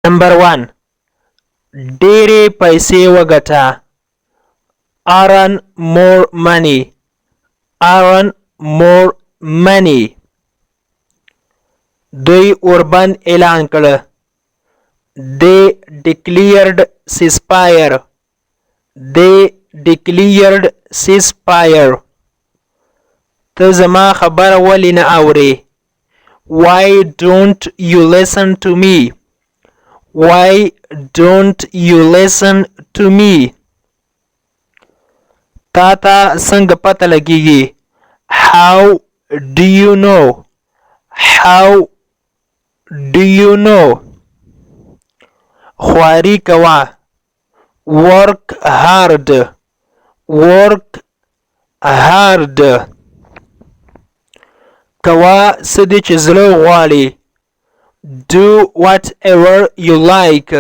Number 1. ډېرې پیسې وګټه. Earn more money. Earn more money. دوی اوربند اعلان کړ. They declared ceasefire. They declared ceasefire. ته زما خبره ولې نه اورې؟ Why don't you listen to me? Why don't you listen to me? تا ته څنګه پته لګیږي؟ How do you know? How do you know? خواري کوه. Work hard. Work hard. کوه څه دې چې زړه غواړي. Do whatever you like.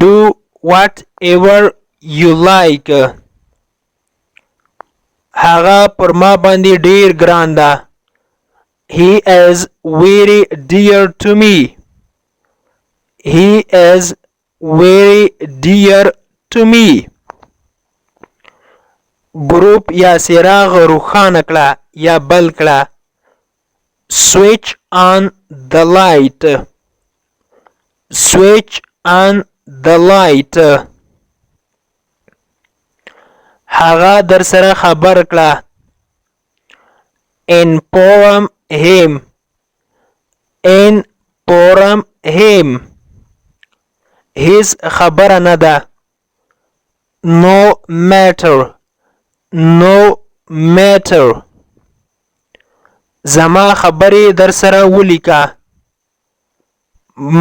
Do whatever you like. هغه پر ما باندې ډیر ګران ده. He is very dear to me. He is very dear to me. ګروپ یا څراغ روښانه کړه یا بل کړه. Switch on the light. Switch on the light. هغه در سره خبر کړه. Inform him. Inform him. هیڅ خبره نه ده. No matter. No matter. زما خبرې در سره ولیکه.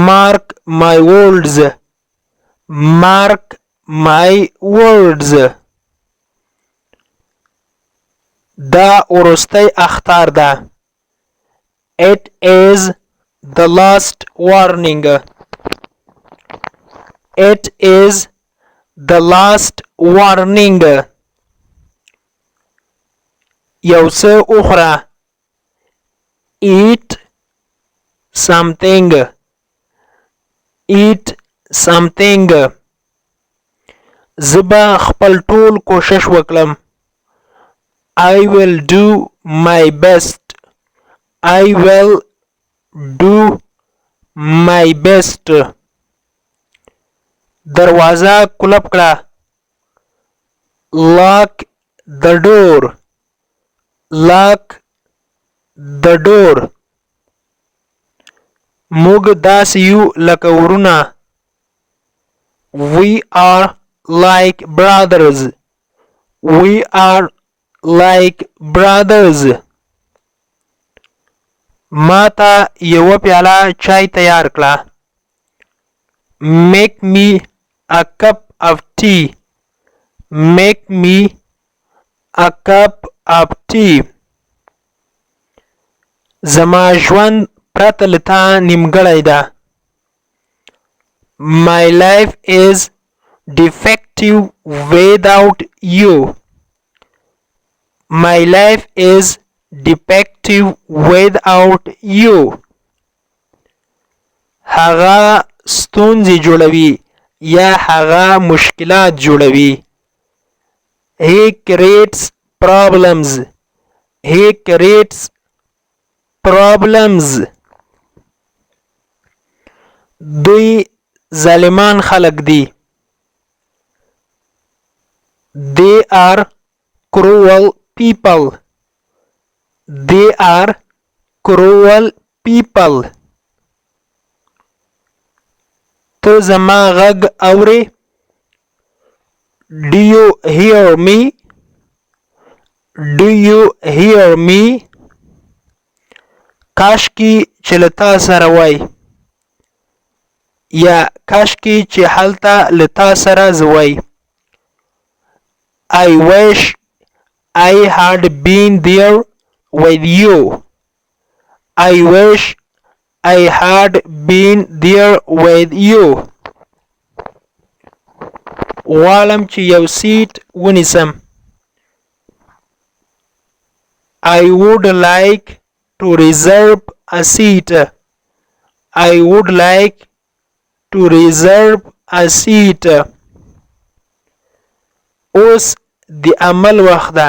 Mark my words. Mark my words. دا وروستی اخطار ده. It is the last warning. It is the last warning. یو څه وخوره. Eat something. Eat something. زه به خپل ټول کوشش وکړم. I will do my best. I will do my best. دروازه کلپ کړه. Lock the door. Lock the door. موږ داسې یو لکه ورونه. We are like brothers. We are like brothers. ما ته یوه پیاله چای تیار کړه. Make me a cup of tea. Make me a cup of tea. زما ژوند پرته له تا نیمګړی ده. My life is defective without you. My life is defective without you. هغه ستونزې جوړوي یا هغه مشکلات جوړوي. He creates problems. He creates problems. دوی ظالمان خلق دي. They are cruel people. They are cruel people. ته زما غږ اورې؟ Do you hear me? Do you hear me? کاشکي چې له تا سره وای یا کاشکي چې هلته له تا سره زه وای. I wish I had been there with you. I wish I had been there with you. غواړم چې یو سیټ ونیسم. I would like to reserve a seat. I would like to reserve a seat. اوس د عمل وخت ده.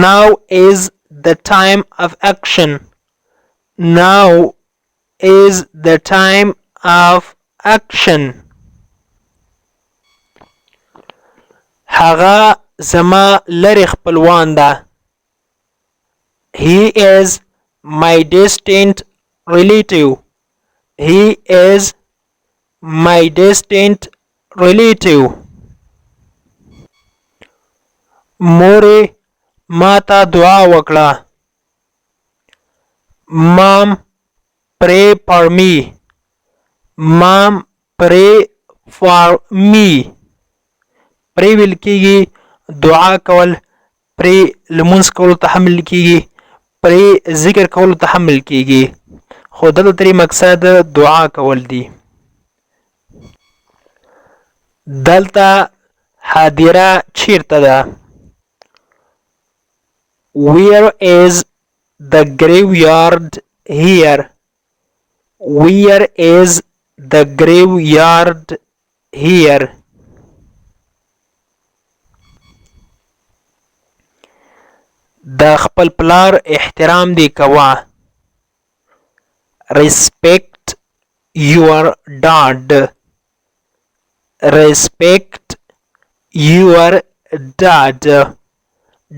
Now is the time of action. Now is the time of action. هغه زما لرې خپلوان ده. He is my distant relative. He is my distant relative. مورې ما ته دعا وکړه. Mom, pray for me. Mom, pray for me. pray ویل کېږي دعا کول. pray لمونځ کولو ته هم ویل کېږي. pray ذکر کولو ته هم ویل کېږي. خو دلته ترې مقصد دعا کول دي. دلته حاضره چیرته ده؟ Where is the graveyard here? Where is the graveyard here? د خپل پلار احترام دی کوه. Respect your dad. Respect your dad.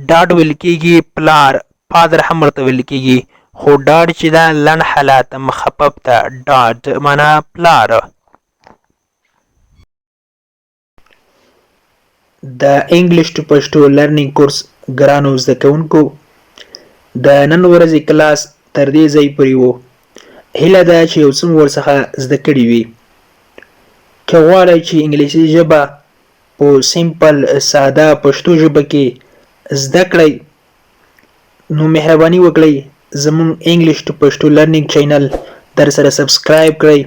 ډاډ ویل کېږي پلار. فادر هم ورته ویل کېږي. خو ډاډ چې ده لنډ حالت مخفف ده. ډاډ معنا پلار. د انګلیش ټو پښتو لرنینګ کورس ګرانو زده کوونکو د نن ورځې کلاس تر دې ځای پورې و. هیله ده چې یو څه مو ورڅخه زده کړي وي. که غواړئ چې انګلیسي ژبه په سمپل ساده پښتو ژبه کې زده کړئ نو مهرباني وکړئ زموږ انګلیش ټو پښتو لرنینګ چینل در سره سبسکرایب کړئ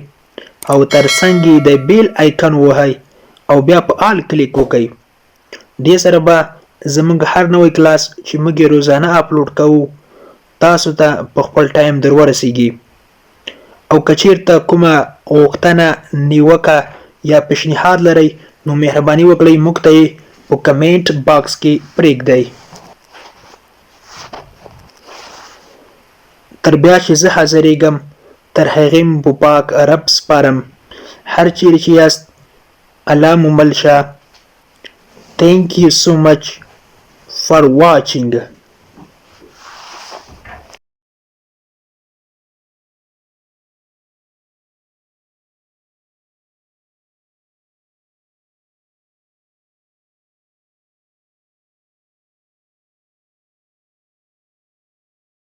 او تر څنګ یې د بیل آیکن ووهئ او بیا په آل کلیک وکړئ. دې سره به زموږ هر نوی کلاس چې موږ یې روزانه اپلوډ کوو تاسو ته په خپل ټایم در ورسیږي. او که چیرته کومه غوښتنه نیوکه یا پیشنهاد لرئ نو مهرباني وکړئ موږ ته یې په کمنټ باکس کې پرېږدئ. تر بیا چې زه حاضرېږم تر هغې مو په پاک رب سپارم. هر چیرې چې یاست الله مو مل شه. Thank you so much for watching.